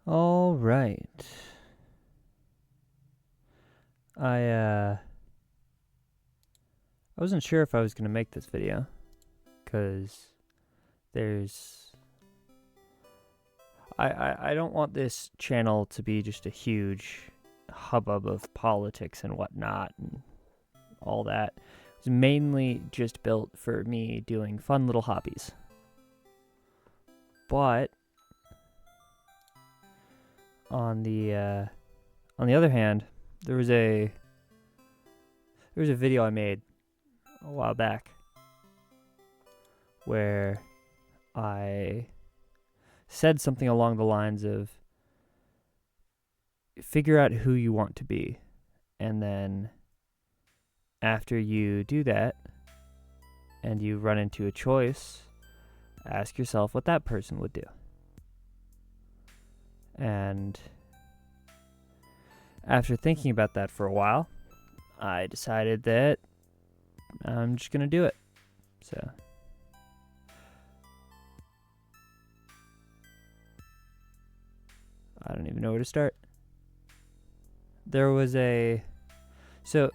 All right. I wasn't sure if I was going to make this video cuz there's I don't want this channel to be just a huge hubbub of politics and whatnot and all that. It's mainly just built for me doing fun little hobbies. But on the other hand, there was a video I made a while back where I said something along the lines of figure out who you want to be, and then after you do that and you run into a choice, ask yourself what that person would do. And after thinking about that for a while, I decided that I'm just going to do it. So I don't even know where to start. There was so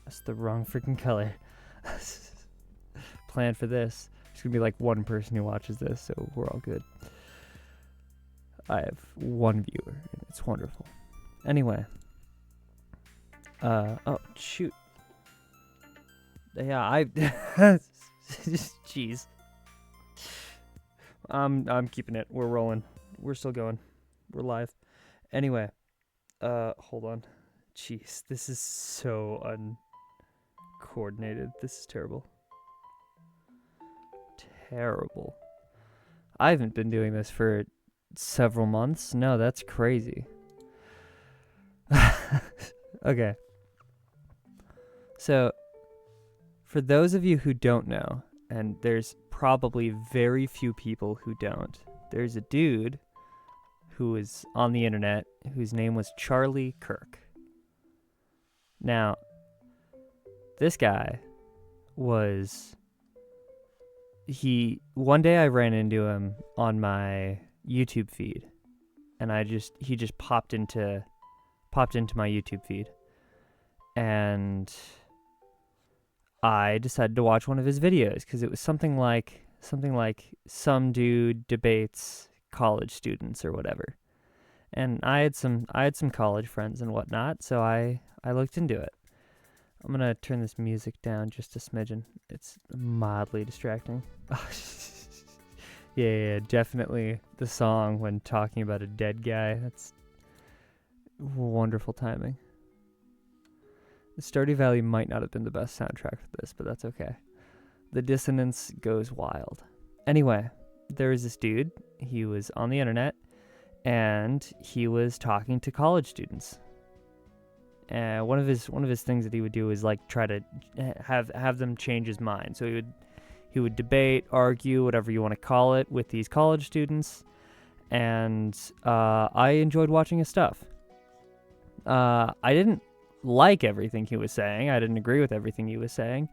that's the wrong freaking color. Plan for this. There's going to be like one person who watches this, so we're all good. I have one viewer, and it's wonderful. Anyway. Oh, shoot. Yeah, jeez. I'm keeping it. We're rolling. We're still going. We're live. Anyway. Hold on. Jeez, this is so uncoordinated. This is terrible. Terrible. I haven't been doing this for several months. No, that's crazy. Okay. So, for those of you who don't know, and there's probably very few people who don't, there's a dude who is on the internet whose name was Charlie Kirk. Now, this guy was... One day I ran into him on my YouTube feed, and he just popped into my YouTube feed, and I decided to watch one of his videos because it was something like some dude debates college students or whatever, and I had some college friends and whatnot, so I looked into it. I'm gonna turn this music down just a smidgen. It's mildly distracting. Yeah, definitely the song when talking about a dead guy. That's wonderful timing. The Stardew Valley might not have been the best soundtrack for this, but that's okay. The dissonance goes wild. Anyway, there was this dude. He was on the internet, and he was talking to college students. One of his things that he would do is like try to have them change his mind. So he would debate, argue, whatever you want to call it, with these college students, and I enjoyed watching his stuff. I didn't like everything he was saying. I didn't agree with everything he was saying.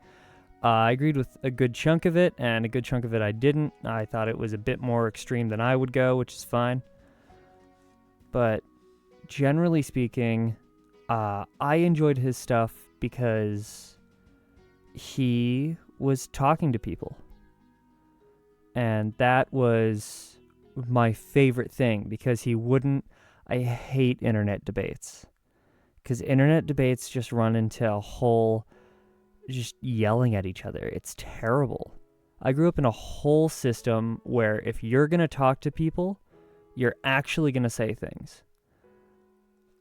I agreed with a good chunk of it, and a good chunk of it I didn't. I thought it was a bit more extreme than I would go, which is fine. But generally speaking, I enjoyed his stuff because he was talking to people. And that was my favorite thing, because I hate internet debates. Because internet debates just run into a whole just yelling at each other. It's terrible. I grew up in a whole system where if you're going to talk to people, you're actually going to say things.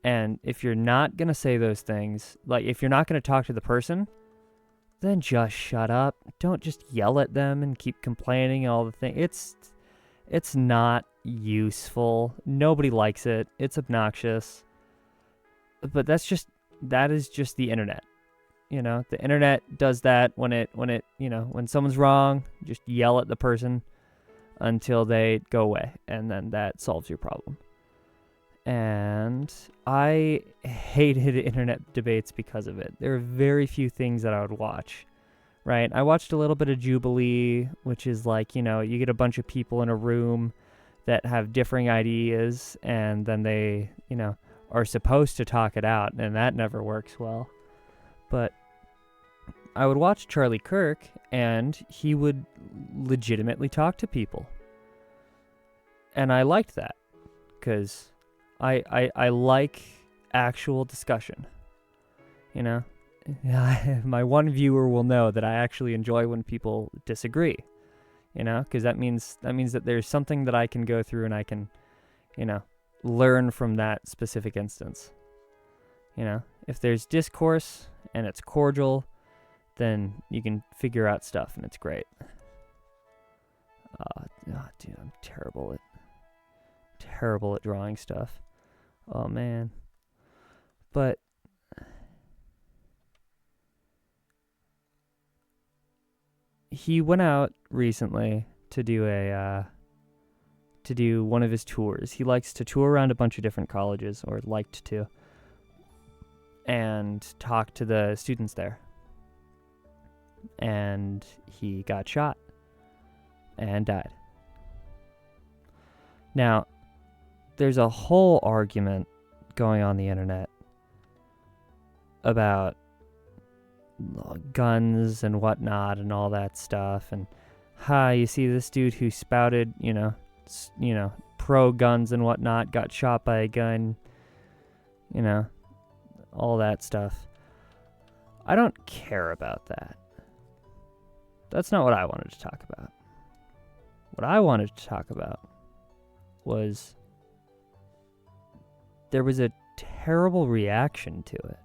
And if you're not going to say those things, like if you're not going to talk to the person, then just shut up. Don't just yell at them and keep complaining all the things. It's not useful. Nobody likes it. It's obnoxious. But that is just the internet. You know, the internet does that when someone's wrong, just yell at the person until they go away, and then that solves your problem. And I hated internet debates because of it. There are very few things that I would watch, right? I watched a little bit of Jubilee, which is like, you get a bunch of people in a room. that have differing ideas, and then they, are supposed to talk it out, and that never works well. But I would watch Charlie Kirk, and he would legitimately talk to people. And I liked that, because I like actual discussion, My one viewer will know that I actually enjoy when people disagree, because that means that there's something that I can go through and I can, learn from that specific instance. If there's discourse and it's cordial, then you can figure out stuff and it's great. Dude, I'm terrible at drawing stuff. Oh man. But he went out recently to do one of his tours. He likes to tour around a bunch of different colleges, or liked to, and talk to the students there. And he got shot and died. Now, there's a whole argument going on the internet about guns and whatnot and all that stuff, and you see this dude who spouted, pro guns and whatnot, got shot by a gun, all that stuff. I don't care about that. That's not what I wanted to talk about. What I wanted to talk about was there was a terrible reaction to it.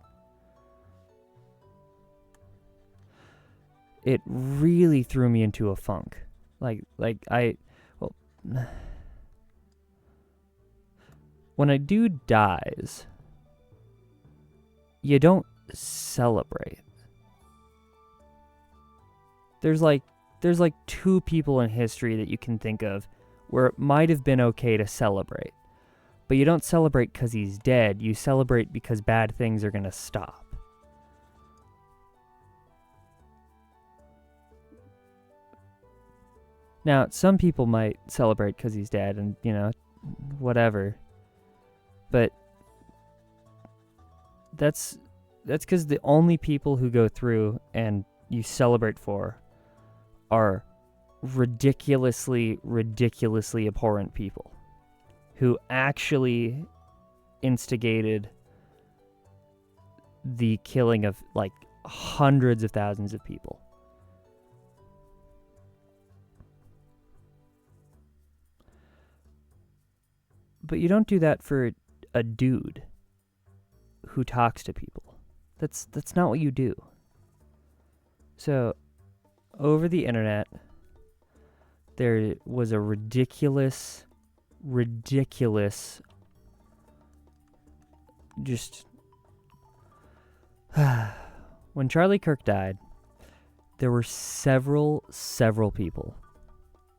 It really threw me into a funk. When a dude dies, you don't celebrate. There's like two people in history that you can think of where it might have been okay to celebrate. But you don't celebrate because he's dead. You celebrate because bad things are going to stop. Now, some people might celebrate because he's dead and, whatever. But that's because the only people who go through and you celebrate for are ridiculously abhorrent people who actually instigated the killing of hundreds of thousands of people. But you don't do that for a dude who talks to people. That's not what you do. So, over the internet, there was a ridiculous, just... When Charlie Kirk died, there were several people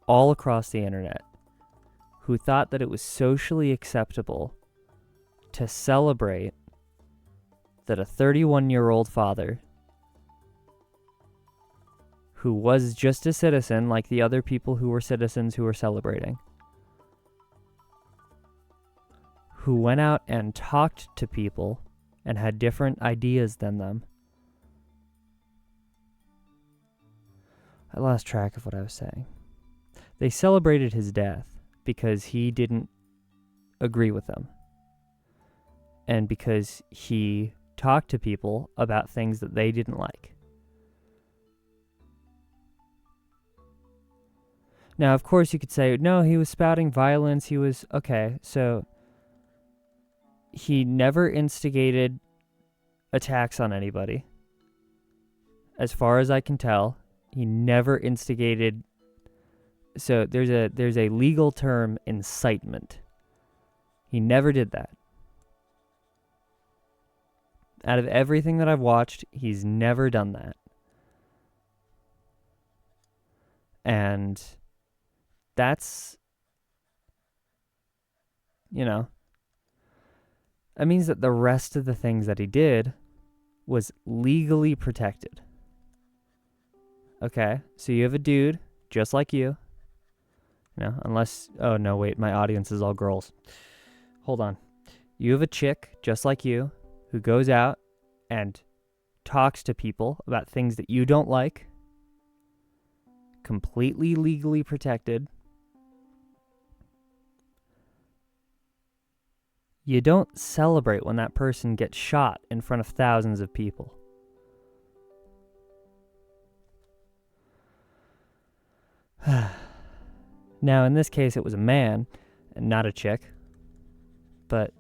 all across the internet who thought that it was socially acceptable to celebrate that a 31-year-old father who was just a citizen like the other people who were citizens who were celebrating, who went out and talked to people and had different ideas than them. I lost track of what I was saying. They celebrated his death because he didn't agree with them. And because he talked to people about things that they didn't like. Now, of course, you could say, no, he was spouting violence. He was, okay, so he never instigated attacks on anybody. As far as I can tell, he never instigated. So there's a legal term, incitement. He never did that. Out of everything that I've watched, he's never done that. And that's, that means that the rest of the things that he did was legally protected. Okay, so you have a dude, just like you, You know, unless, oh no, wait, my audience is all girls. Hold on. You have a chick just like you who goes out and talks to people about things that you don't like, completely legally protected. You don't celebrate when that person gets shot in front of thousands of people. Now, in this case, it was a man and not a chick, but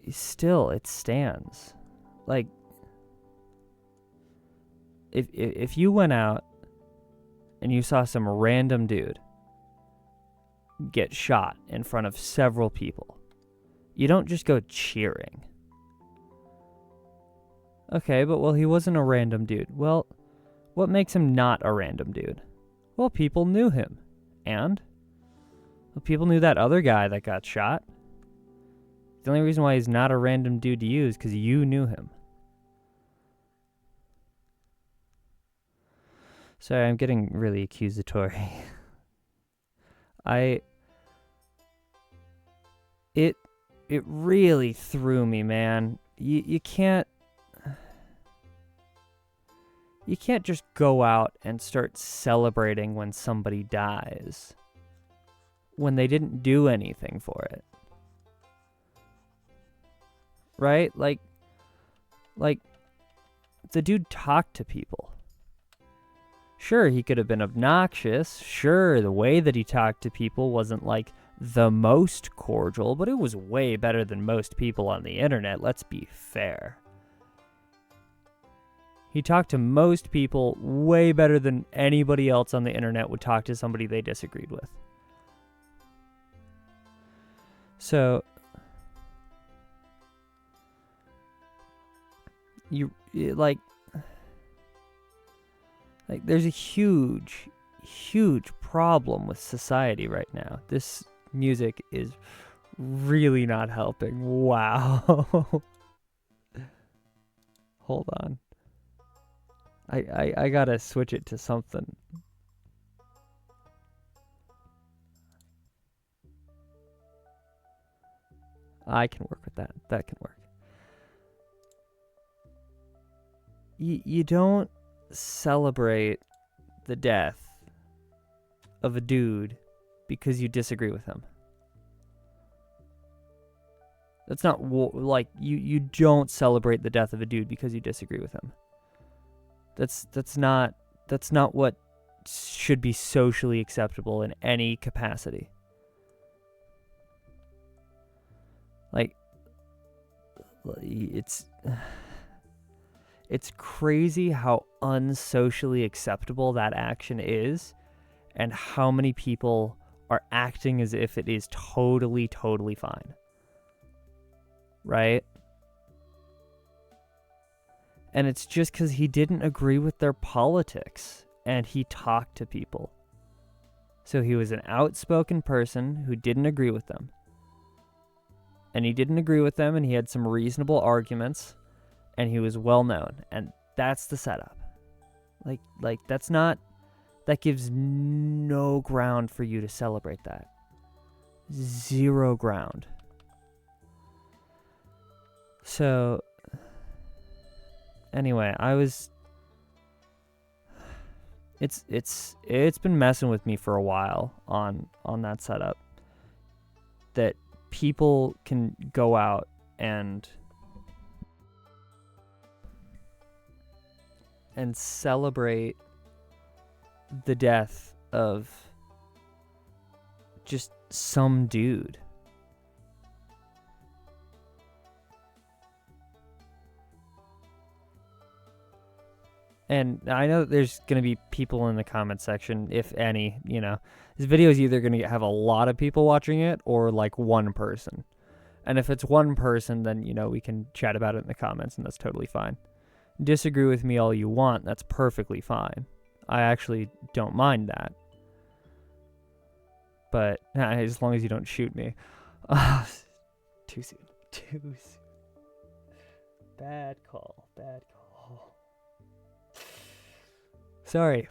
still, it stands. Like, if you went out and you saw some random dude get shot in front of several people, you don't just go cheering. Okay, but well, he wasn't a random dude. Well, what makes him not a random dude? Well, people knew him. And? Well, people knew that other guy that got shot. The only reason why he's not a random dude to you is because you knew him. Sorry, I'm getting really accusatory. It really threw me, man. You can't just go out and start celebrating when somebody dies when they didn't do anything for it. Right? Like the dude talked to people. Sure, he could have been obnoxious. Sure, the way that he talked to people wasn't like the most cordial, but it was way better than most people on the internet, let's be fair. He talked to most people way better than anybody else on the internet would talk to somebody they disagreed with. So, like there's a huge problem with society right now. This music is really not helping. Wow. Hold on. I gotta switch it to something. I can work with that. That can work. You don't celebrate the death of a dude because you disagree with him. That's not like you don't celebrate the death of a dude because you disagree with him. That's not what should be socially acceptable in any capacity. Like, it's crazy how unsocially acceptable that action is, and how many people are acting as if it is totally fine. Right? And it's just because he didn't agree with their politics, and he talked to people. So he was an outspoken person who didn't agree with them. And he didn't agree with them, and he had some reasonable arguments, and he was well known, and that's the setup. Like that gives no ground for you to celebrate that. Zero ground. So, anyway, it's been messing with me for a while on that setup, that people can go out and celebrate the death of just some dude. And I know that there's going to be people in the comment section, if any, you know. This video is either going to have a lot of people watching it or like one person. And if it's one person, then, you know, we can chat about it in the comments, and that's totally fine. Disagree with me all you want, that's perfectly fine. I actually don't mind that. But as long as you don't shoot me. Too soon. Bad call. Sorry.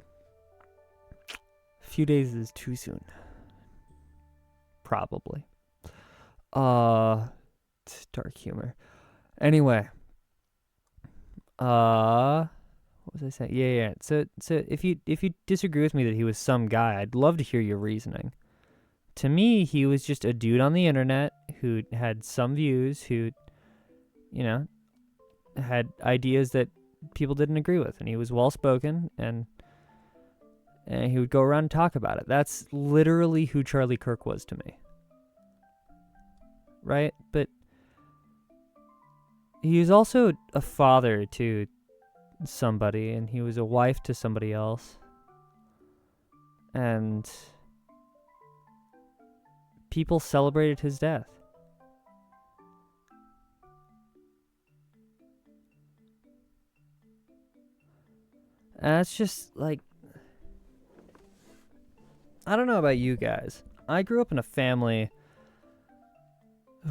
few days is too soon. Probably. It's dark humor. Anyway. What was I saying? Yeah. So if you disagree with me that he was some guy, I'd love to hear your reasoning. To me, he was just a dude on the internet who had some views, who, had ideas that people didn't agree with, and he was well-spoken, and he would go around and talk about it. That's literally who Charlie Kirk was to me. Right? But he was also a father to somebody, and he was a wife to somebody else. And people celebrated his death. And it's just like, I don't know about you guys. I grew up in a family.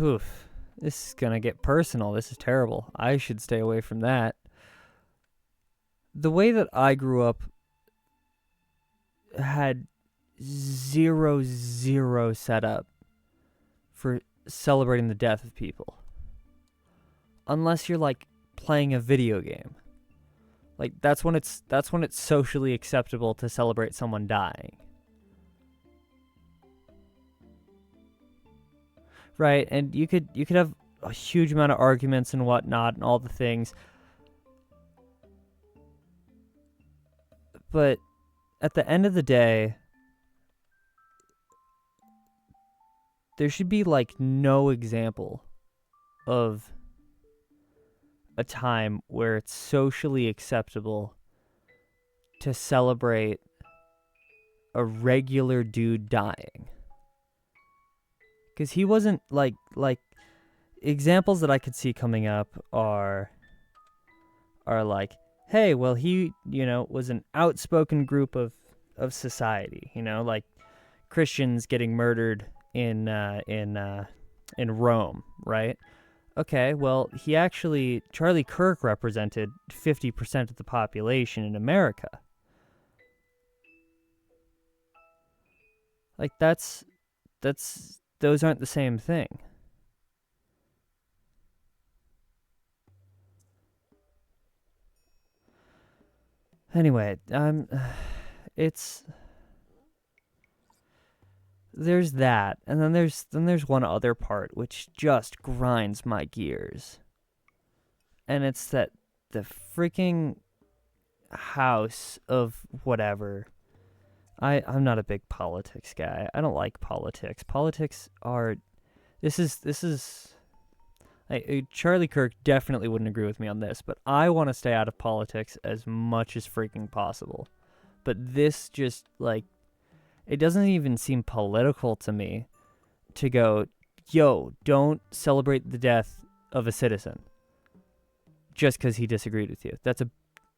Oof. This is gonna get personal. This is terrible. I should stay away from that. The way that I grew up had zero setup for celebrating the death of people. Unless you're like playing a video game. Like that's when it's socially acceptable to celebrate someone dying. Right, and you could have a huge amount of arguments and whatnot and all the things. But at the end of the day, there should be like no example of a time where it's socially acceptable to celebrate a regular dude dying. Because he wasn't like examples that I could see coming up are like, hey, well, he, was an outspoken group of society, like Christians getting murdered in Rome, right? Okay, well, Charlie Kirk represented 50% of the population in America. Like those aren't the same thing. Anyway, there's that, and then there's one other part which just grinds my gears. And it's that the freaking house of whatever. I'm not a big politics guy. I don't like politics. Politics are... This is... Charlie Kirk definitely wouldn't agree with me on this, but I want to stay out of politics as much as freaking possible. But this just, it doesn't even seem political to me to go, yo, don't celebrate the death of a citizen just because he disagreed with you.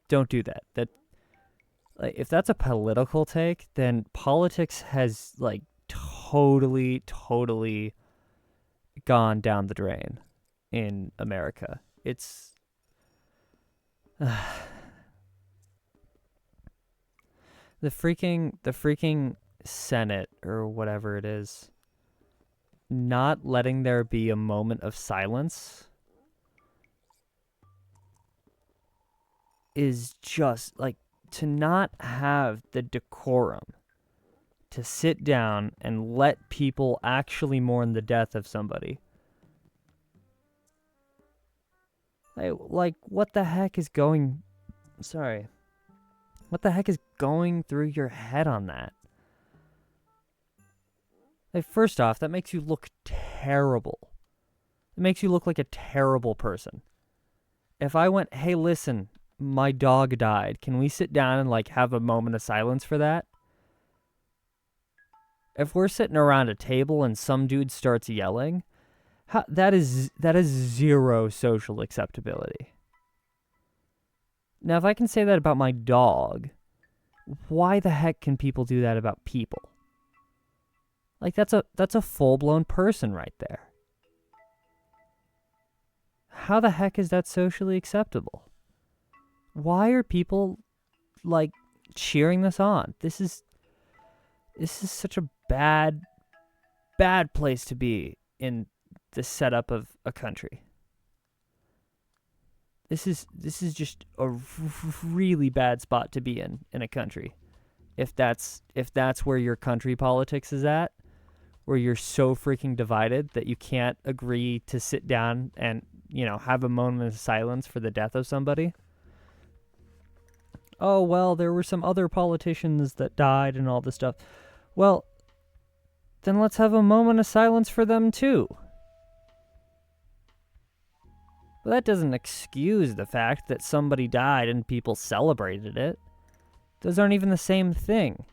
Don't do that. If that's a political take, then politics has totally gone down the drain in America. It's the freaking Senate or whatever it is not letting there be a moment of silence is just to not have the decorum to sit down and let people actually mourn the death of somebody. What the heck is going... Sorry. What the heck is going through your head on that? First off, that makes you look terrible. It makes you look like a terrible person. If I went, hey, listen... my dog died. Can we sit down and have a moment of silence for that? If we're sitting around a table and some dude starts yelling, that is zero social acceptability. Now, if I can say that about my dog, why the heck can people do that about people? That's a full-blown person right there. How the heck is that socially acceptable? Why are people cheering this on? This is This is such a bad place to be in the setup of a country. This is just a really bad spot to be in a country. If that's where your country politics is at, where you're so freaking divided that you can't agree to sit down and, have a moment of silence for the death of somebody. Oh, well, there were some other politicians that died and all this stuff. Well, then let's have a moment of silence for them too. But that doesn't excuse the fact that somebody died and people celebrated it. Those aren't even the same thing.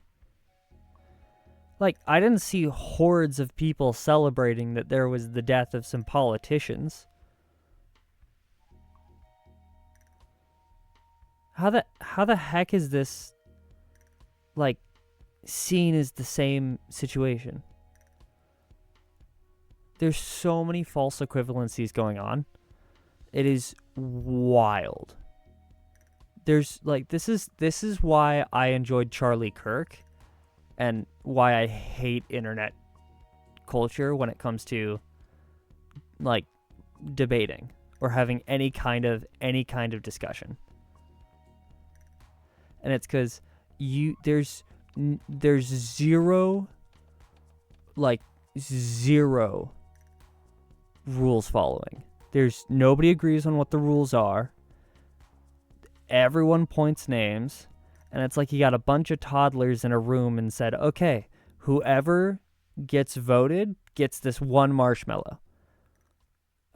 Like, I didn't see hordes of people celebrating that there was the death of some politicians. How the heck is this, like, seen as the same situation? There's so many false equivalencies going on. It is wild. There's, like, this is why I enjoyed Charlie Kirk and why I hate internet culture when it comes to, like, debating or having any kind of discussion. And it's because there's zero rules following. There's nobody agrees on what the rules are. Everyone points names, and it's like you got a bunch of toddlers in a room and said, okay, whoever gets voted gets this one marshmallow.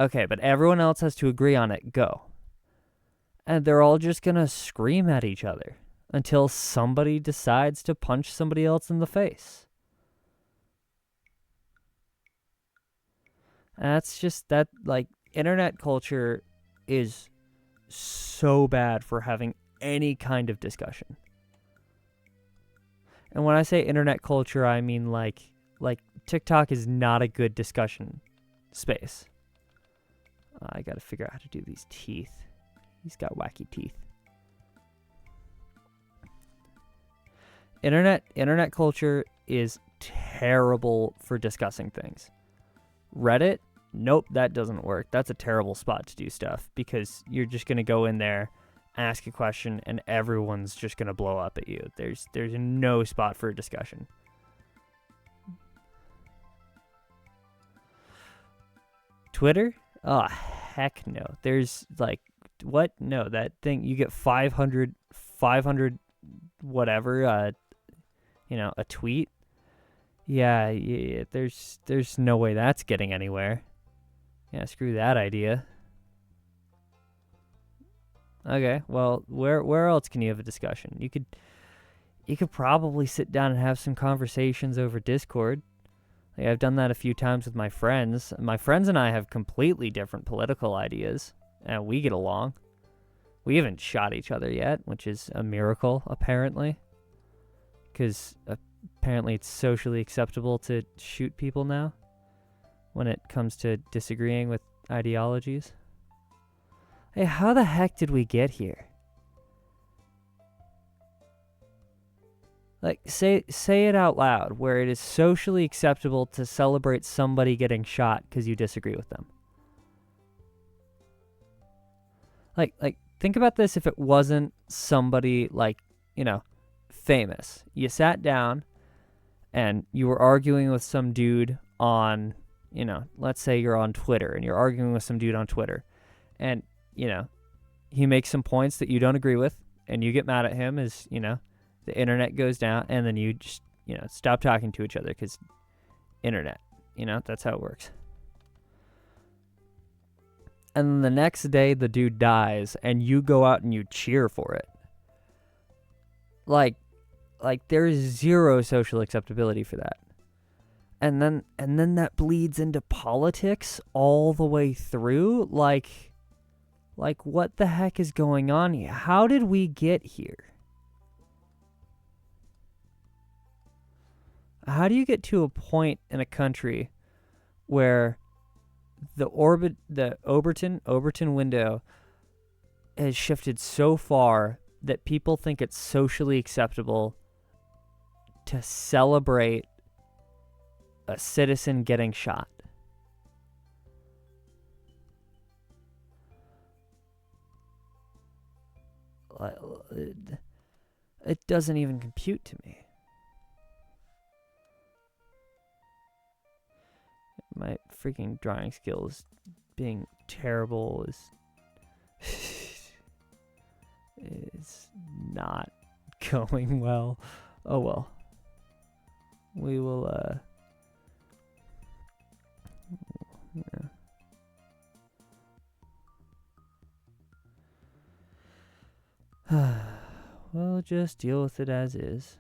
Okay, but everyone else has to agree on it. Go. And they're all just going to scream at each other until somebody decides to punch somebody else in the face. And that's just that, like, internet culture is so bad for having any kind of discussion. And when I say internet culture, I mean like TikTok is not a good discussion space. I got to figure out how to do these teeth. He's got wacky teeth. Internet culture is terrible for discussing things. Reddit, nope, that doesn't work. That's a terrible spot to do stuff because you're just going to go in there, ask a question, and everyone's just going to blow up at you. There's no spot for a discussion. Twitter? Oh, heck no. There's like, what? No, that thing, you get 500 whatever, a tweet. Yeah, there's no way that's getting anywhere. Yeah, screw that idea. Okay, well, where else can you have a discussion? You could probably sit down and have some conversations over Discord. Like, I've done that a few times with my friends. My friends and I have completely different political ideas, and we get along. We haven't shot each other yet, which is a miracle, apparently. Because apparently it's socially acceptable to shoot people now when it comes to disagreeing with ideologies. Hey, how the heck did we get here? Like, say it out loud, where it is socially acceptable to celebrate somebody getting shot because you disagree with them. Like, think about this if it wasn't somebody, like, famous. You sat down and you were arguing with some dude on, let's say you're on Twitter and you're arguing with some dude on Twitter. And, he makes some points that you don't agree with and you get mad at him as, the internet goes down, and then you just, stop talking to each other because internet, that's how it works. And then the next day, the dude dies, and you go out and you cheer for it. Like there's zero social acceptability for that. And then that bleeds into politics all the way through. Like what the heck is going on here? How did we get here? How do you get to a point in a country where the Overton window has shifted so far that people think it's socially acceptable to celebrate a citizen getting shot. It doesn't even compute to me. My freaking drawing skills being terrible is not going well. Oh well. We will we'll just deal with it as is.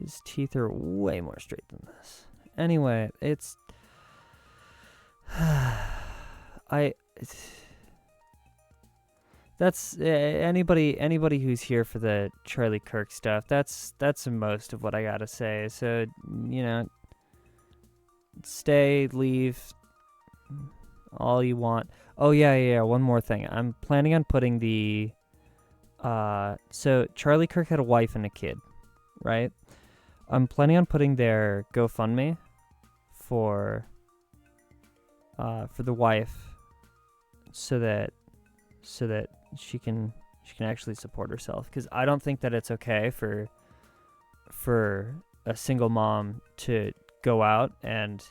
His teeth are way more straight than this. Anyway, it's that's anybody who's here for the Charlie Kirk stuff. That's most of what I gotta say. So, you know, stay, leave, all you want. Oh yeah. One more thing. I'm planning on putting the so Charlie Kirk had a wife and a kid, right? I'm planning on putting their GoFundMe for the wife, so that she can actually support herself, because I don't think that it's okay for a single mom to go out and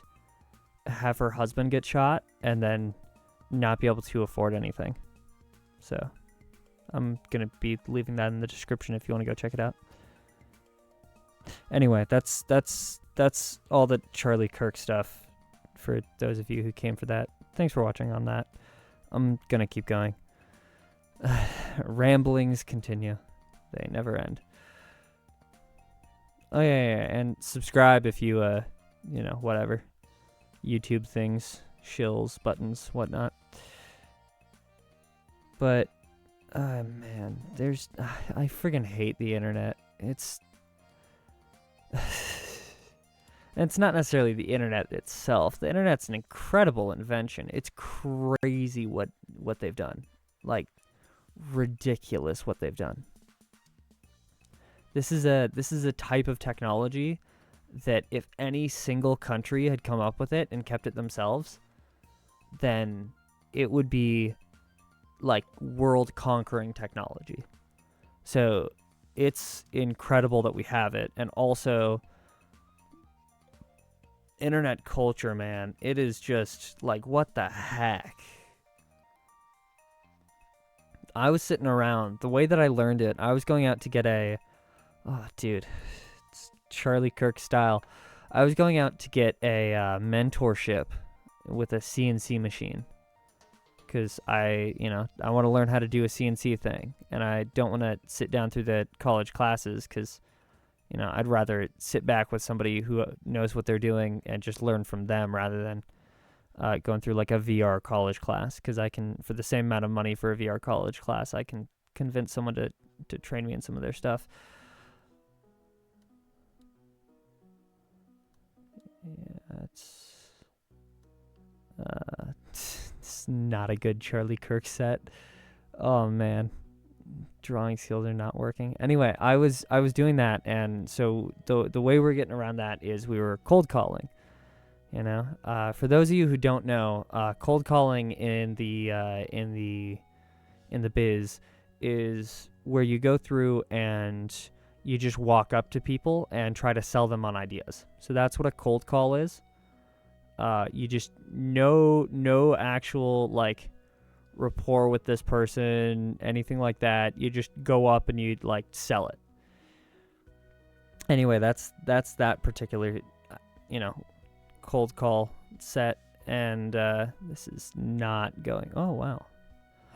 have her husband get shot and then not be able to afford anything. So I'm gonna be leaving that in the description if you want to go check it out. Anyway, that's all the Charlie Kirk stuff for those of you who came for that. Thanks for watching on that. I'm gonna keep going. Ramblings continue. They never end. Oh yeah, and subscribe if you you know, whatever. YouTube things, shills, buttons, whatnot. But man, I friggin' hate the internet. It's and it's not necessarily the internet itself. The internet's an incredible invention. It's crazy what they've done. Like, ridiculous what they've done. This is a type of technology that if any single country had come up with it and kept it themselves, then it would be like world conquering technology. So it's incredible that we have it. And also, internet culture, man, it is just like, what the heck? I was sitting around, the way that I learned it, I was going out to get it's Charlie Kirk style. I was going out to get a mentorship with a CNC machine, because I want to learn how to do a CNC thing, and I don't want to sit down through the college classes, because I'd rather sit back with somebody who knows what they're doing and just learn from them, rather than going through like a VR college class, because I can, for the same amount of money for a VR college class, I can convince someone to train me in some of their stuff. Yeah, it's not a good Charlie Kirk set. Oh man, drawing skills are not working. Anyway, I was doing that, and so the way we're getting around that is we were cold calling. For those of you who don't know, cold calling in the biz is where you go through and you just walk up to people and try to sell them on ideas. So that's what a cold call is. You just no actual like rapport with this person, anything like that. You just go up and you like sell it. Anyway, that's that particular cold call set, and this is not going. Oh wow.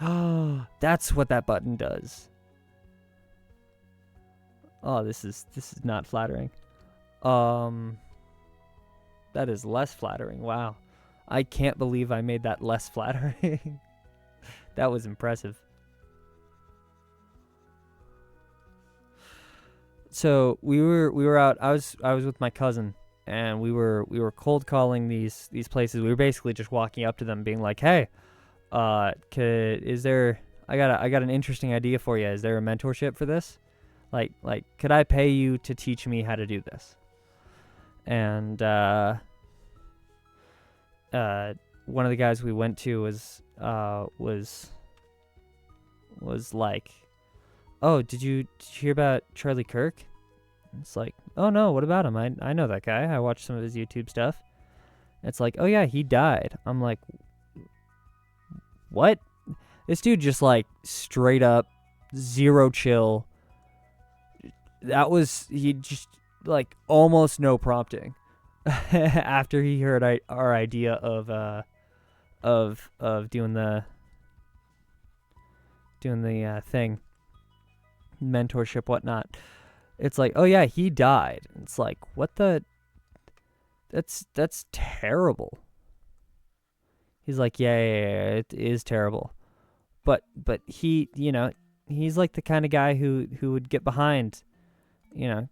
Oh, that's what that button does. Oh, this is not flattering. That is less flattering. Wow. I can't believe I made that less flattering. That was impressive. So we were out. I was with my cousin, and we were cold calling these places. We were basically just walking up to them, being like, "Hey, I got an interesting idea for you. Is there a mentorship for this? Like, could I pay you to teach me how to do this?" And one of the guys we went to was like, "Oh, did you hear about Charlie Kirk?" It's like, "Oh no, what about him? I know that guy. I watched some of his YouTube stuff." It's like, "Oh yeah, he died." I'm like, "What?" This dude just like straight up zero chill. He just like almost no prompting after he heard our idea of doing the thing, mentorship, whatnot. It's like, "Oh yeah, he died." It's like, what the? That's terrible. He's like, yeah, it is terrible. But he, he's like the kind of guy who would get behind, the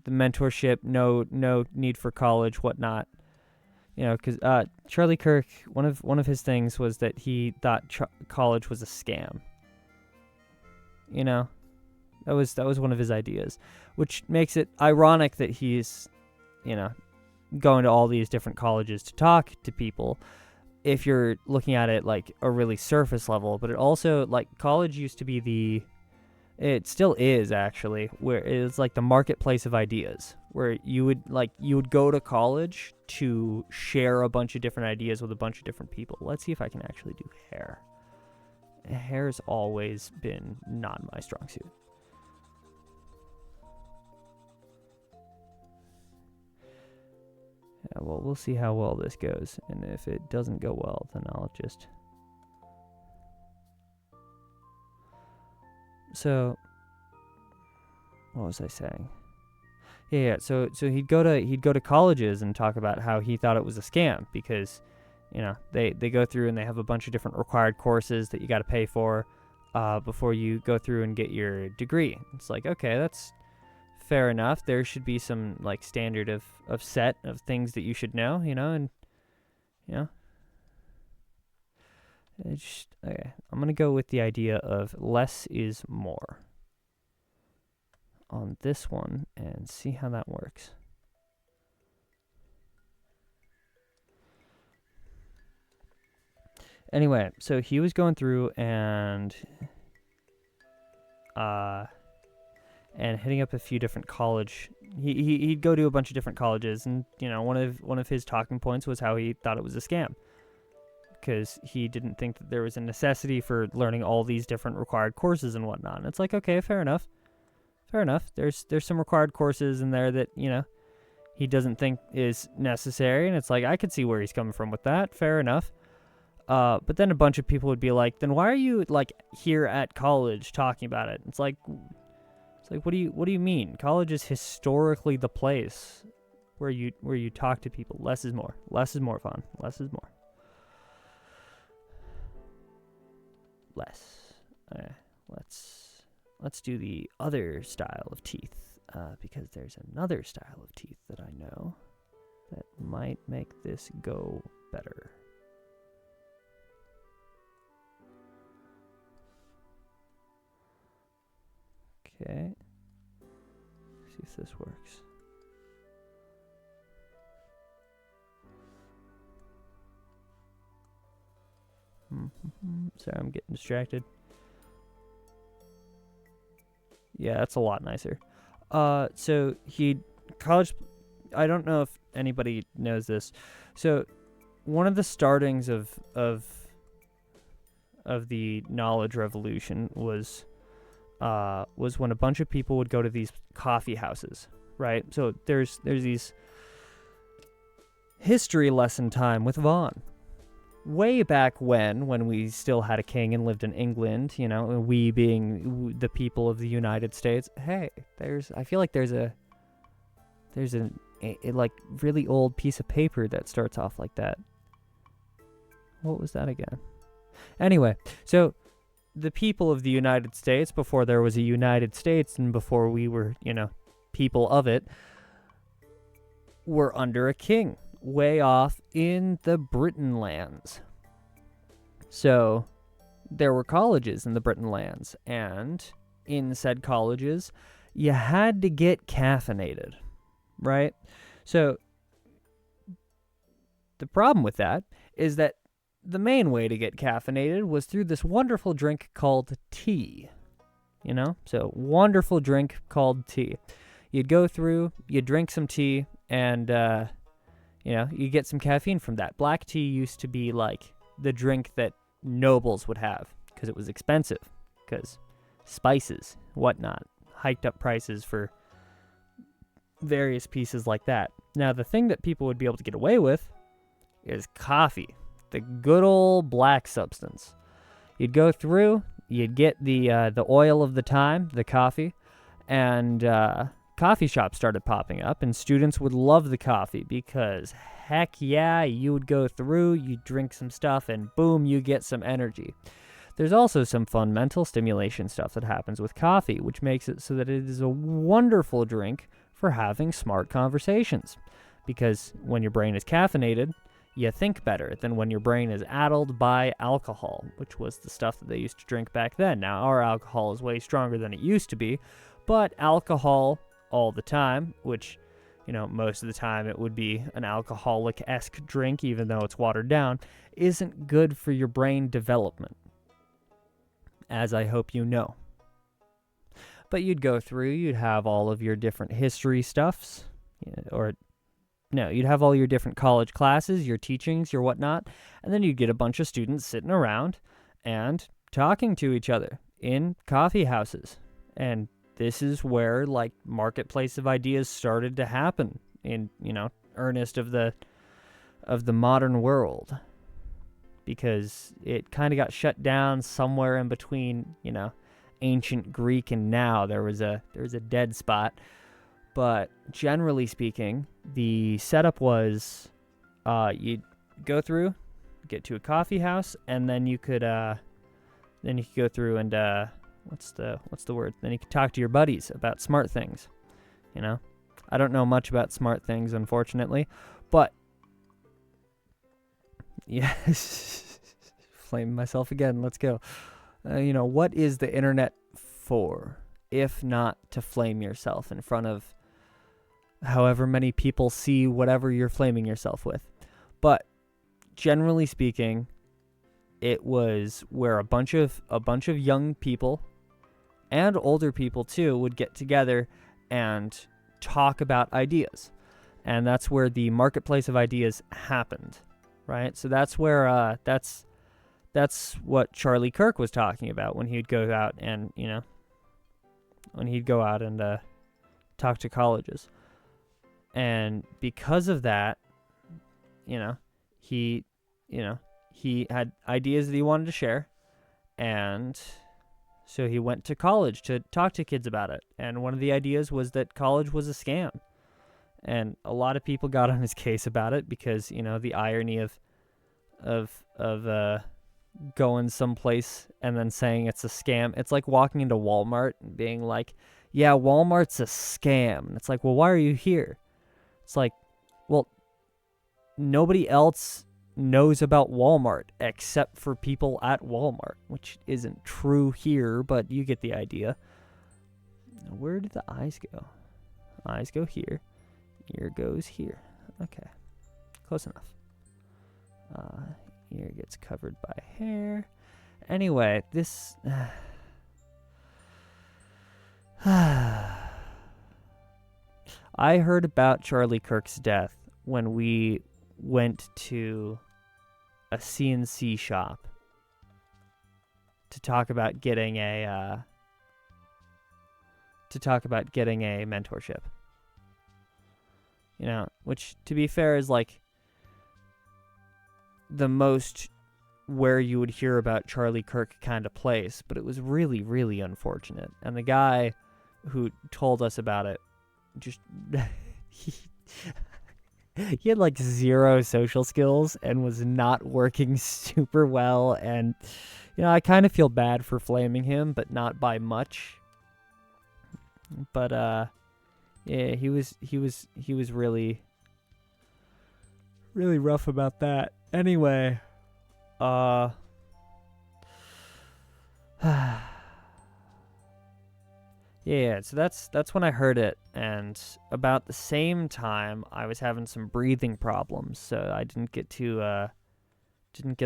mentorship, no need for college, whatnot. Because Charlie Kirk, one of his things was that he thought college was a scam. That was one of his ideas, which makes it ironic that he's, going to all these different colleges to talk to people, if you're looking at it like a really surface level. But it also, like, college used to be it still is actually, where it's like the marketplace of ideas, where you would go to college to share a bunch of different ideas with a bunch of different people. Let's see if I can actually do hair. Hair's always been not my strong suit. Yeah, well, we'll see how well this goes, and if it doesn't go well, then I'll just... So, what was I saying? Yeah. So he'd go to colleges and talk about how he thought it was a scam because, they go through and they have a bunch of different required courses that you got to pay for, before you go through and get your degree. It's like, okay, that's fair enough. There should be some like standard of set of things that you should know, and okay. I'm gonna go with the idea of less is more on this one and see how that works. Anyway, so he was going through and hitting up a few different college. He'd go to a bunch of different colleges, and one of his talking points was how he thought it was a scam, because he didn't think that there was a necessity for learning all these different required courses and whatnot. And it's like, okay, fair enough. There's some required courses in there that, he doesn't think is necessary. And it's like, I could see where he's coming from with that. Fair enough. But then a bunch of people would be like, then why are you like here at college talking about it? It's like, what do you mean? College is historically the place where you talk to people. Less is more. Less is more fun. Less is more. Less. Let's do the other style of teeth, because there's another style of teeth that I know that might make this go better. Okay. See if this works. Sorry, I'm getting distracted. Yeah, that's a lot nicer. So college, I don't know if anybody knows this. So one of the startings of the knowledge revolution was when a bunch of people would go to these coffee houses, right? So there's these history lesson time with Vaughn. Way back when we still had a king and lived in England, we being the people of the United States. Hey, I feel like there's a like really old piece of paper that starts off like that. What was that again? Anyway, so the people of the United States, before there was a United States and before we were, people of it, were under a king way off in the Britain lands. So there were colleges in the Britain lands, and in said colleges, you had to get caffeinated, right? So the problem with that is that the main way to get caffeinated was through this wonderful drink called tea. So wonderful drink called tea. You'd go through, you'd drink some tea, and, you get some caffeine from that. Black tea used to be like the drink that nobles would have because it was expensive, because spices, whatnot, hiked up prices for various pieces like that. Now, the thing that people would be able to get away with is coffee, the good old black substance. You'd go through, you'd get the oil of the time, the coffee, and coffee shops started popping up, and students would love the coffee because, heck yeah, you would go through, you drink some stuff, and boom, you get some energy. There's also some fun mental stimulation stuff that happens with coffee, which makes it so that it is a wonderful drink for having smart conversations. Because when your brain is caffeinated, you think better than when your brain is addled by alcohol, which was the stuff that they used to drink back then. Now, our alcohol is way stronger than it used to be, but alcohol all the time, which, most of the time it would be an alcoholic-esque drink, even though it's watered down, isn't good for your brain development, as I hope you know. But you'd go through, you'd have all of your different history stuffs, you'd have all your different college classes, your teachings, your whatnot, and then you'd get a bunch of students sitting around and talking to each other in coffee houses. And this is where, marketplace of ideas started to happen in, earnest of the modern world. Because it kind of got shut down somewhere in between, ancient Greek and now. There was a dead spot. But generally speaking, the setup was you'd go through, get to a coffee house, and then you could go through and what's the word? Then you could talk to your buddies about smart things. I don't know much about smart things, unfortunately, but yeah, flame myself again. Let's go. What is the internet for, if not to flame yourself in front of however many people see whatever you're flaming yourself with? But generally speaking, it was where a bunch of young people and older people too would get together and talk about ideas. And that's where the marketplace of ideas happened, right? So that's where that's what Charlie Kirk was talking about when he'd go out and, talk to colleges. And because of that, he had ideas that he wanted to share, and so he went to college to talk to kids about it. And one of the ideas was that college was a scam. And a lot of people got on his case about it because, the irony of going someplace and then saying it's a scam. It's like walking into Walmart and being like, yeah, Walmart's a scam. And it's like, well, why are you here? It's like, well, nobody else knows about Walmart except for people at Walmart, which isn't true here, but you get the idea. Where did the eyes go? Eyes go here. Ear goes here. Okay. Close enough. Ear gets covered by hair. Anyway, this... I heard about Charlie Kirk's death when we went to a CNC shop to talk about getting a mentorship. Which, to be fair, is like the most where you would hear about Charlie Kirk kind of place, but it was really, really unfortunate. And the guy who told us about it just he had like zero social skills and was not working super well, and I kind of feel bad for flaming him, but not by much. But yeah, he was really Really rough about that. Anyway, yeah, so that's when I heard it, and about the same time I was having some breathing problems, so I didn't get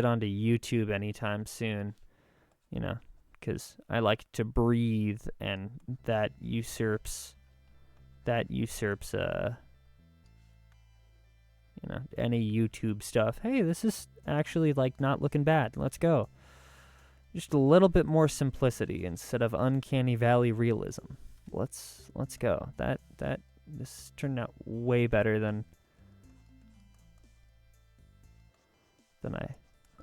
onto YouTube anytime soon, you know, because I like to breathe, and that usurps any YouTube stuff. Hey, this is actually like not looking bad. Let's go. Just a little bit more simplicity instead of uncanny valley realism. Let's go. This turned out way better than I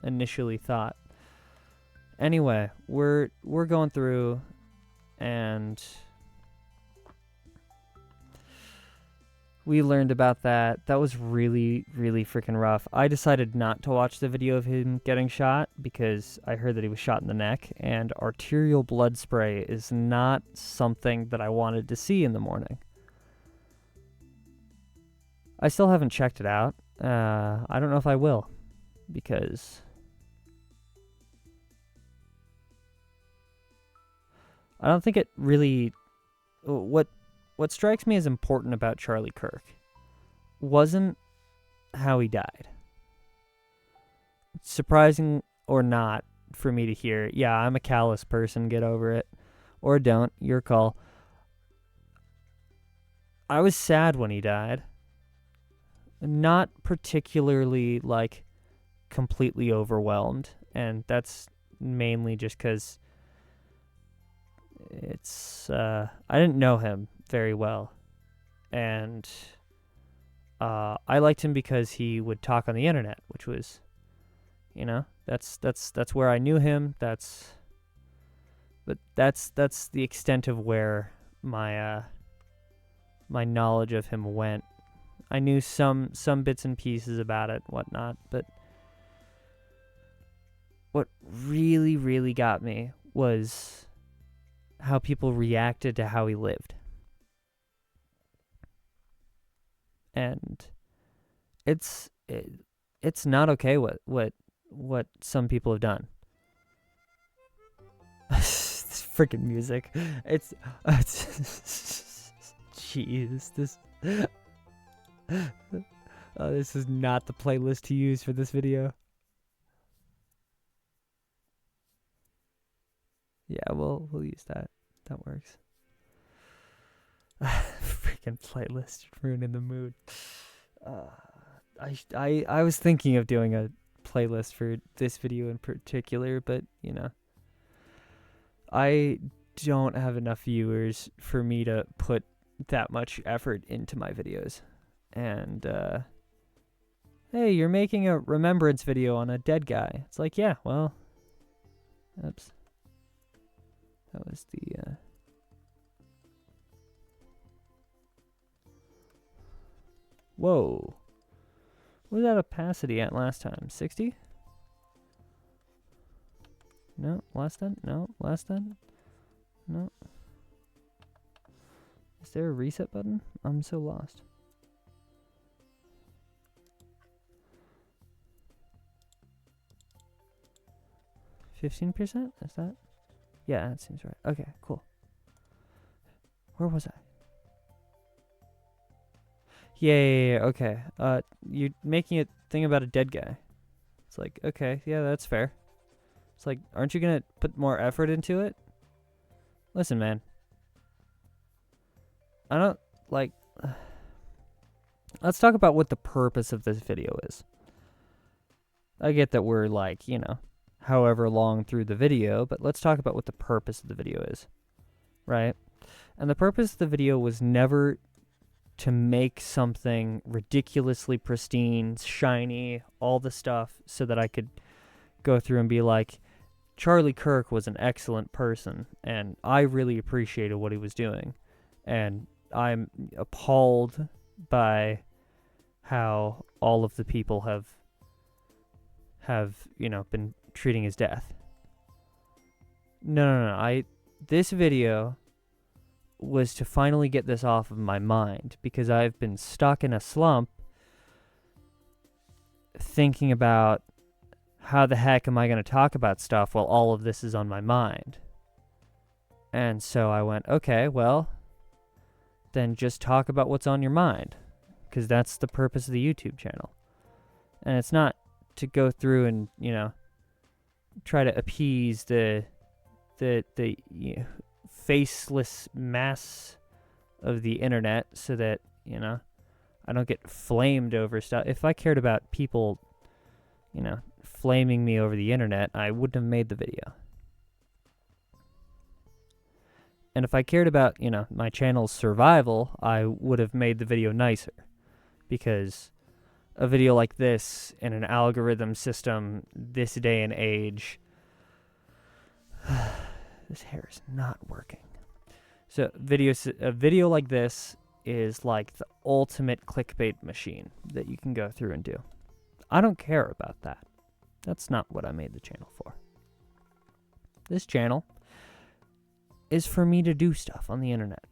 initially thought. Anyway, we're going through, and we learned about that. That was really, really freaking rough. I decided not to watch the video of him getting shot because I heard that he was shot in the neck, and arterial blood spray is not something that I wanted to see in the morning. I still haven't checked it out. I don't know if I will, because I don't think it really... What strikes me as important about Charlie Kirk wasn't how he died. Surprising or not for me to hear, yeah, I'm a callous person, get over it. Or don't, your call. I was sad when he died. Not particularly, like, completely overwhelmed. And that's mainly just because I didn't know him very well, and I liked him because he would talk on the internet, which was, that's where I knew him. That's the extent of where my my knowledge of him went. I knew some bits and pieces about it, whatnot, but what really, really got me was how people reacted to how he lived. And it's not okay what some people have done. This freaking music. It's jeez, this this is not the playlist to use for this video. Yeah, we'll use that. That works. Freaking playlist ruining the mood. I was thinking of doing a playlist for this video in particular, but I don't have enough viewers for me to put that much effort into my videos. And hey, you're making a remembrance video on a dead guy. It's like, yeah, well, oops. That was the whoa. What was that opacity at last time? 60? No, last time? No, last time? No. Is there a reset button? I'm so lost. %? Is that? Yeah, that seems right. Okay, cool. Where was I? Yeah, okay. You're making a thing about a dead guy. It's like, okay, yeah, that's fair. It's like, aren't you gonna put more effort into it? Listen, man. I don't, like... Let's talk about what the purpose of this video is. I get that we're, like, however long through the video, but let's talk about what the purpose of the video is, right? And the purpose of the video was never to make something ridiculously pristine, shiny, all the stuff, so that I could go through and be like, Charlie Kirk was an excellent person, and I really appreciated what he was doing. And I'm appalled by how all of the people have been treating his death. No. This video was to finally get this off of my mind, because I've been stuck in a slump thinking about how the heck am I going to talk about stuff while all of this is on my mind. And so I went, okay, well, then just talk about what's on your mind, because that's the purpose of the YouTube channel. And it's not to go through and, you know, try to appease the you know, faceless mass of the internet so that, you know, I don't get flamed over stuff. If I cared about people, you know, flaming me over the internet, I wouldn't have made the video. And if I cared about, you know, my channel's survival, I would have made the video nicer. Because a video like this in an algorithm system this day and age, this hair is not working. So a video like this is like the ultimate clickbait machine that you can go through and do. I don't care about that. That's not what I made the channel for. This channel is for me to do stuff on the internet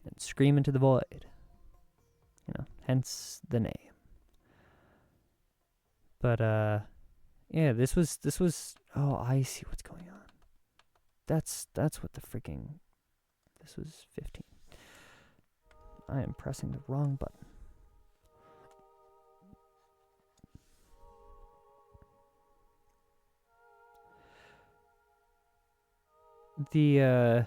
and scream into the void. You know, hence the name. But yeah, this was oh, I see what's going on. That's what the freaking, this was 15. I am pressing the wrong button. The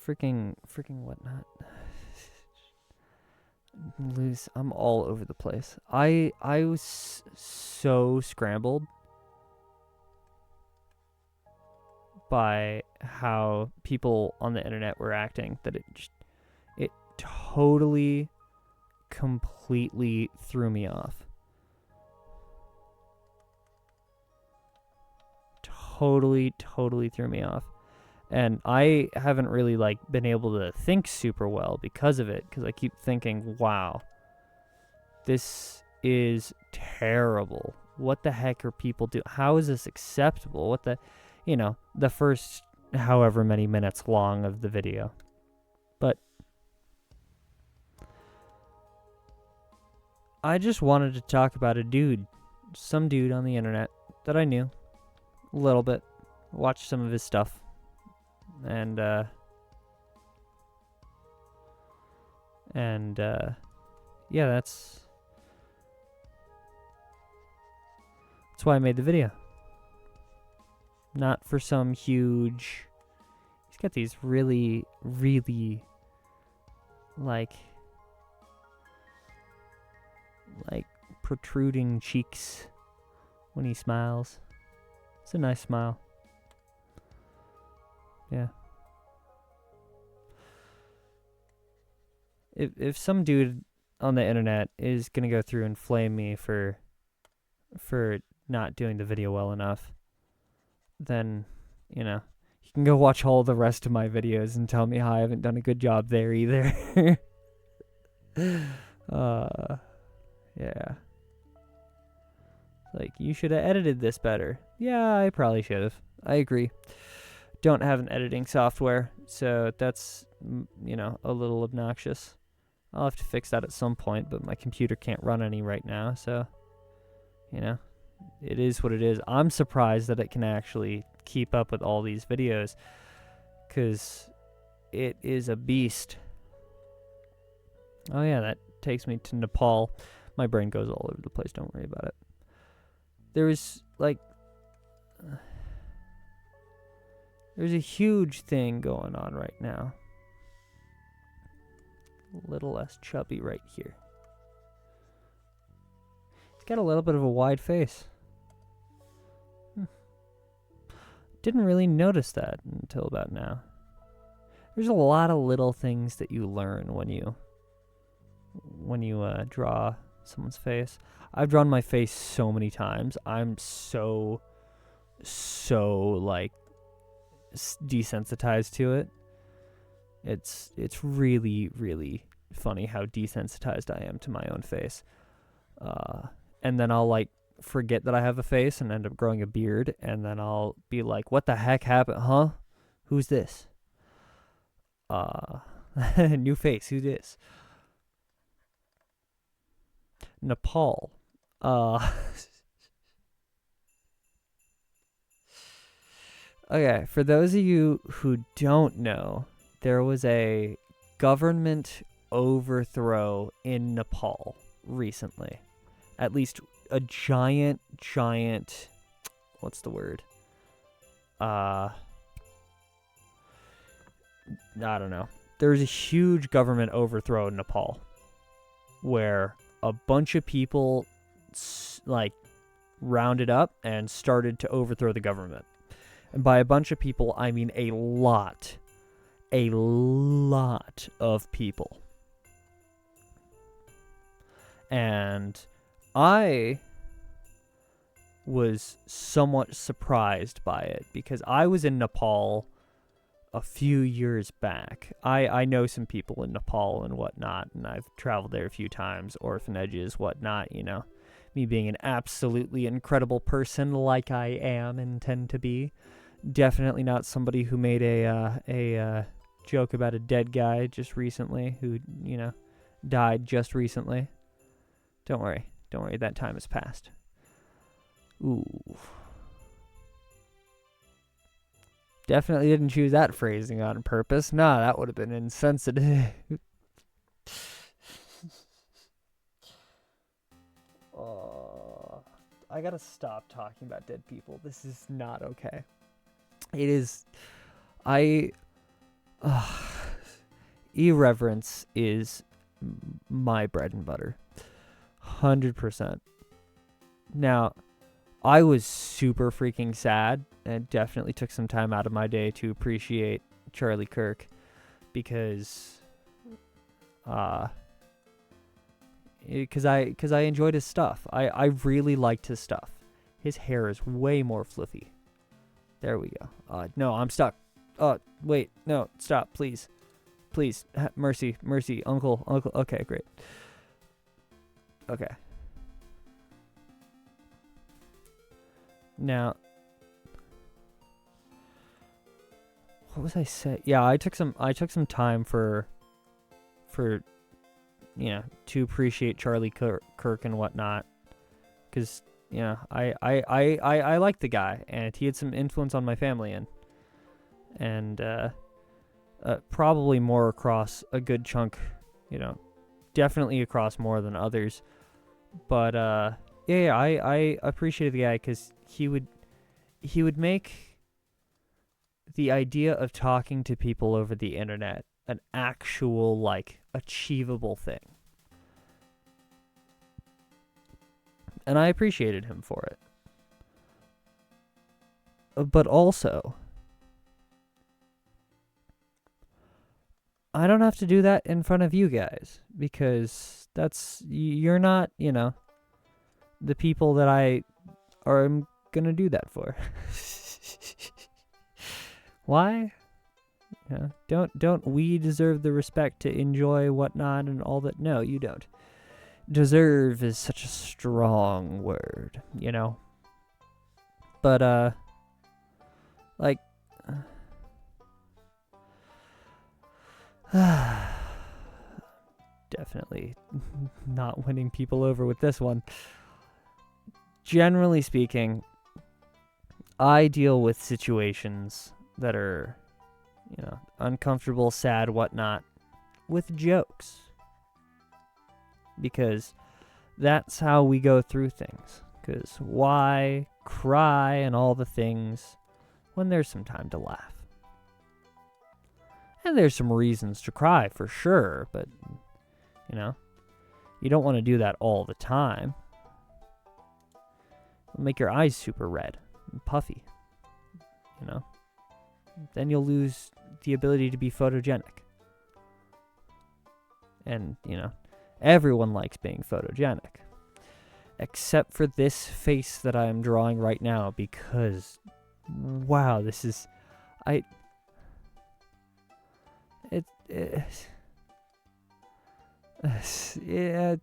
freaking whatnot. I'm all over the place. I was so scrambled by how people on the internet were acting that it totally, completely threw me off. Totally threw me off. And I haven't really like been able to think super well because of it, because I keep thinking, wow, this is terrible. What the heck are people doing? How is this acceptable? What the, you know, the first however many minutes long of the video. But I just wanted to talk about a dude, some dude on the internet that I knew a little bit, watched some of his stuff. And yeah, that's why I made the video. Not for some huge, he's got these really like protruding cheeks when he smiles. It's a nice smile. Yeah. If some dude on the internet is gonna go through and flame me for not doing the video well enough, then, you know, you can go watch all the rest of my videos and tell me how I haven't done a good job there either. Yeah. Like, you should have edited this better. Yeah, I probably should have. I agree. Don't have an editing software, so that's, you know, a little obnoxious. I'll have to fix that at some point, but my computer can't run any right now, so, you know, it is what it is. I'm surprised that it can actually keep up with all these videos, because it is a beast. Oh yeah, that takes me to Nepal. My brain goes all over the place, don't worry about it. There's a huge thing going on right now. A little less chubby right here. He's got a little bit of a wide face. Didn't really notice that until about now. There's a lot of little things that you learn when you draw someone's face. I've drawn my face so many times. I'm so like desensitized to it. It's really funny how desensitized I am to my own face. And then I'll like forget that I have a face and end up growing a beard, and then I'll be like, what the heck happened? Huh? Who's this? New face, who's this? Nepal. Okay, for those of you who don't know, there was a government overthrow in Nepal recently. At least a giant, what's the word? I don't know. There's a huge government overthrow in Nepal where a bunch of people rounded up and started to overthrow the government. And by a bunch of people, I mean a lot of people. And I was somewhat surprised by it because I was in Nepal a few years back. I know some people in Nepal and whatnot, and I've traveled there a few times, orphanages, whatnot, you know. Me being an absolutely incredible person like I am and tend to be. Definitely not somebody who made a joke about a dead guy just recently who, you know, died just recently. Don't worry, that time has passed. Ooh. Definitely didn't choose that phrasing on purpose. Nah, that would have been insensitive. Oh, I gotta stop talking about dead people. This is not okay. It is... irreverence is my bread and butter. 100%. Now, I was super freaking sad and definitely took some time out of my day to appreciate Charlie Kirk because I enjoyed his stuff. I really liked his stuff. His hair is way more fluffy. There we go. No, I'm stuck. Wait, no, stop, please. Please, mercy, uncle. Okay, great. Okay. Now, what was I saying? Yeah, I took some time for you know, to appreciate Charlie Kirk and whatnot, because you know I liked the guy and he had some influence on my family and probably more across a good chunk, you know, definitely across more than others, but yeah, I appreciated the guy because he would make the idea of talking to people over the internet an actual, like, achievable thing. And I appreciated him for it. But also, I don't have to do that in front of you guys because you're not, you know, the people that I am gonna do that for. Why? Yeah, don't we deserve the respect to enjoy whatnot and all that? No, you don't. Deserve is such a strong word, you know. But like definitely not winning people over with this one. Generally speaking, I deal with situations that are, you know, uncomfortable, sad, whatnot, with jokes. Because that's how we go through things. Because why cry and all the things when there's some time to laugh? And there's some reasons to cry for sure, but, you know, you don't want to do that all the time. It'll make your eyes super red and puffy, you know. Then you'll lose the ability to be photogenic. And, you know, everyone likes being photogenic. Except for this face that I am drawing right now because, wow, this is... yeah,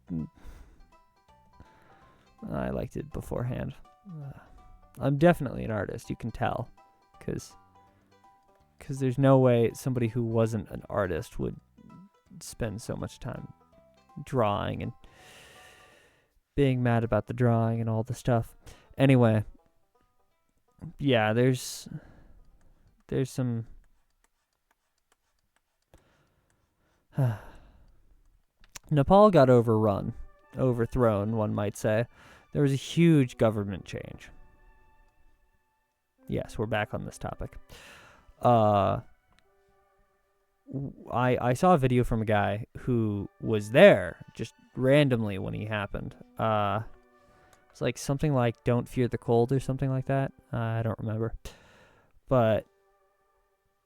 I liked it beforehand. I'm definitely an artist, you can tell. Because there's no way somebody who wasn't an artist would spend so much time drawing and being mad about the drawing and all the stuff. Anyway, yeah, there's some Nepal got overthrown, one might say. There was a huge government change. Yes, we're back on this topic. I saw a video from a guy who was there just randomly when he happened. It's like something like "Don't fear the cold" or something like that. I don't remember, but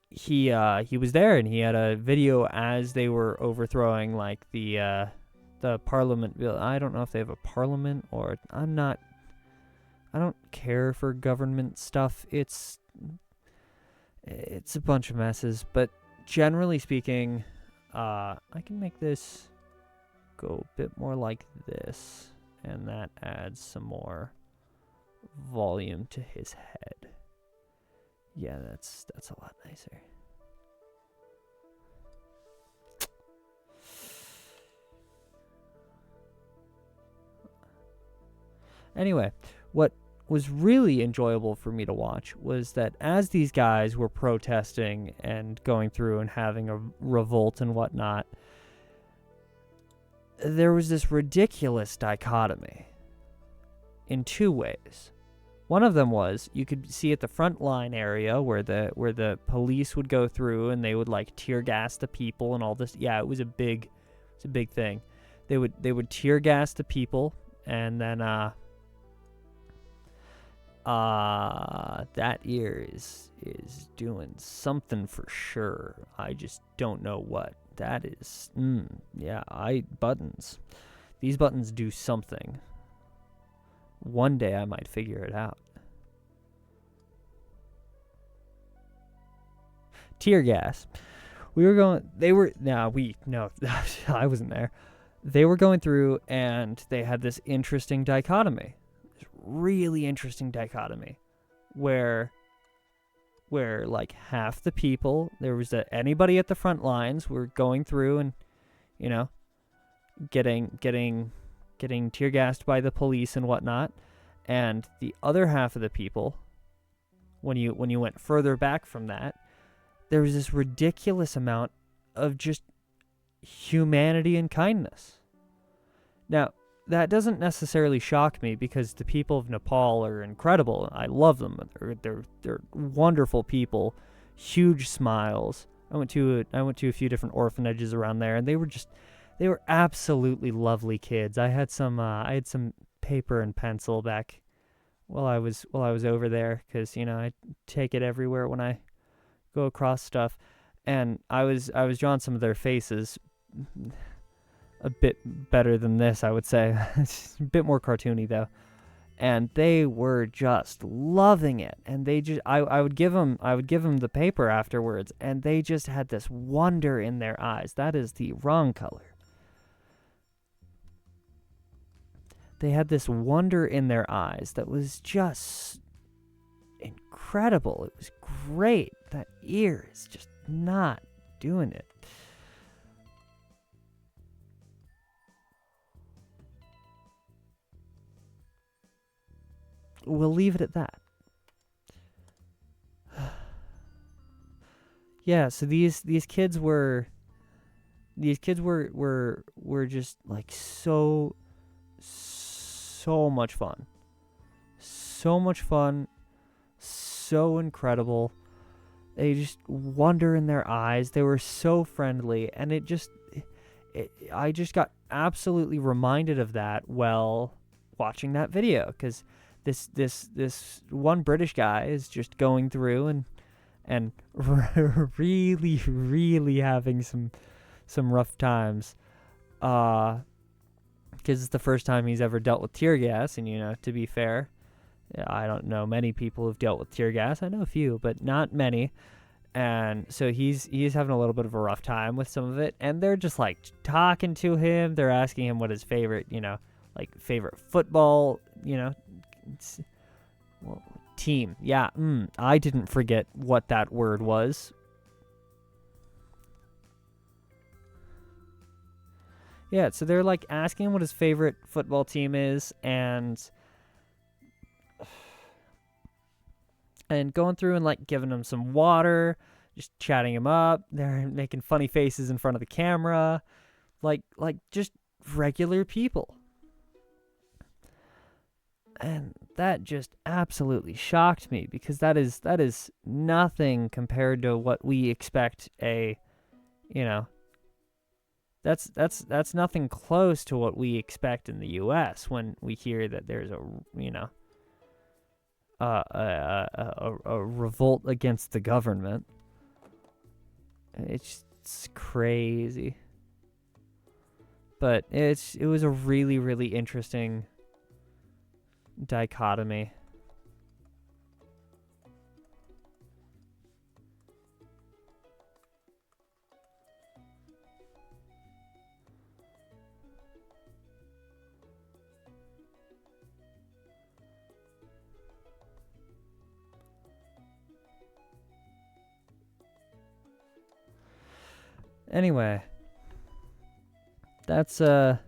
he was there and he had a video as they were overthrowing like the parliament. I don't know if they have a parliament or I don't care for government stuff. It's a bunch of messes, but generally speaking, I can make this go a bit more like this, and that adds some more volume to his head. Yeah, that's a lot nicer. Anyway, what was really enjoyable for me to watch was that as these guys were protesting and going through and having a revolt and whatnot, there was this ridiculous dichotomy in two ways. One of them was you could see at the front line area where the police would go through and they would like tear gas the people and all this. Yeah, it was a big thing. They would tear gas the people, and then that ear is doing something for sure. I just don't know what that is. Yeah, buttons. These buttons do something. One day I might figure it out. Tear gas. I wasn't there. They were going through and they had this interesting dichotomy. This really interesting dichotomy where like half the people, there was anybody at the front lines were going through and, you know, getting tear gassed by the police and whatnot, and the other half of the people, when you went further back from that, there was this ridiculous amount of just humanity and kindness. Now, that doesn't necessarily shock me because the people of Nepal are incredible. I love them. They're wonderful people, huge smiles. I went to a few different orphanages around there, and they were absolutely lovely kids. I had some paper and pencil back while I was over there, because I take it everywhere when I go across stuff, and I was drawing some of their faces a bit better than this, I would say. It's a bit more cartoony though, and they were just loving it. And they just I would give them the paper afterwards, and they just had this wonder in their eyes. That is the wrong color. They had this wonder in their eyes that was just incredible. It was great. That ear is just not doing it. We'll leave it at that. Yeah, so these kids were just like so much fun. So much fun. So incredible. They just wonder in their eyes. They were so friendly, and I just got absolutely reminded of that while watching that video, because this one British guy is just going through and really having some rough times, because it's the first time he's ever dealt with tear gas. And to be fair, I don't know many people who've dealt with tear gas. I know a few, but not many. And so he's having a little bit of a rough time with some of it, and they're just like talking to him. They're asking him what his favorite favorite football team. Yeah, I didn't forget what that word was. Yeah, so they're like asking him what his favorite football team is, and going through and like giving him some water, just chatting him up. They're making funny faces in front of the camera, like just regular people. And that just absolutely shocked me, because that is nothing compared to what we expect that's nothing close to what we expect in the US when we hear that there's a revolt against the government. It's crazy. But it was a really, really interesting dichotomy. Anyway, that's I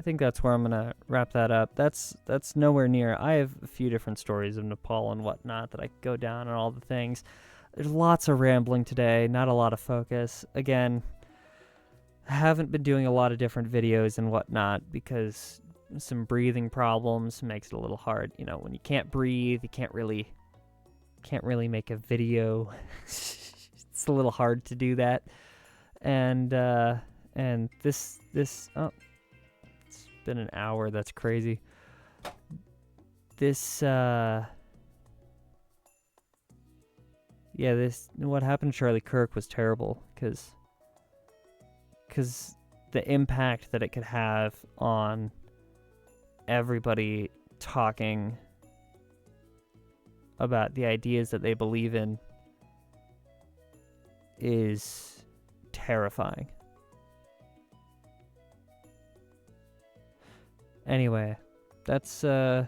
think that's where I'm gonna wrap that up. That's nowhere near. I have a few different stories of Nepal and whatnot that I could go down and all the things. There's lots of rambling today, not a lot of focus. Again, I haven't been doing a lot of different videos and whatnot because some breathing problems makes it a little hard. When you can't breathe, you can't really make a video. It's a little hard to do that. And this oh, it's been an hour. That's crazy. This what happened to Charlie Kirk was terrible, because the impact that it could have on everybody talking about the ideas that they believe in is terrifying. Anyway, that's what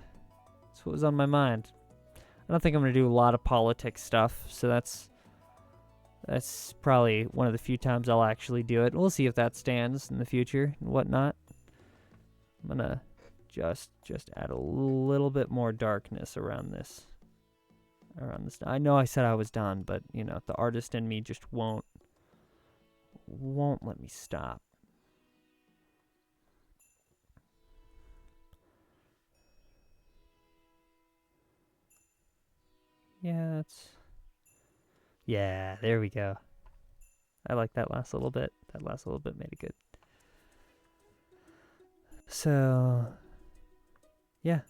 was on my mind. I don't think I'm going to do a lot of politics stuff, so that's probably one of the few times I'll actually do it. We'll see if that stands in the future and whatnot. I'm going to just add a little bit more darkness around this. I know I said I was done, but the artist in me just won't let me stop. Yeah, there we go. I like that last little bit. That last little bit made it good. So, yeah,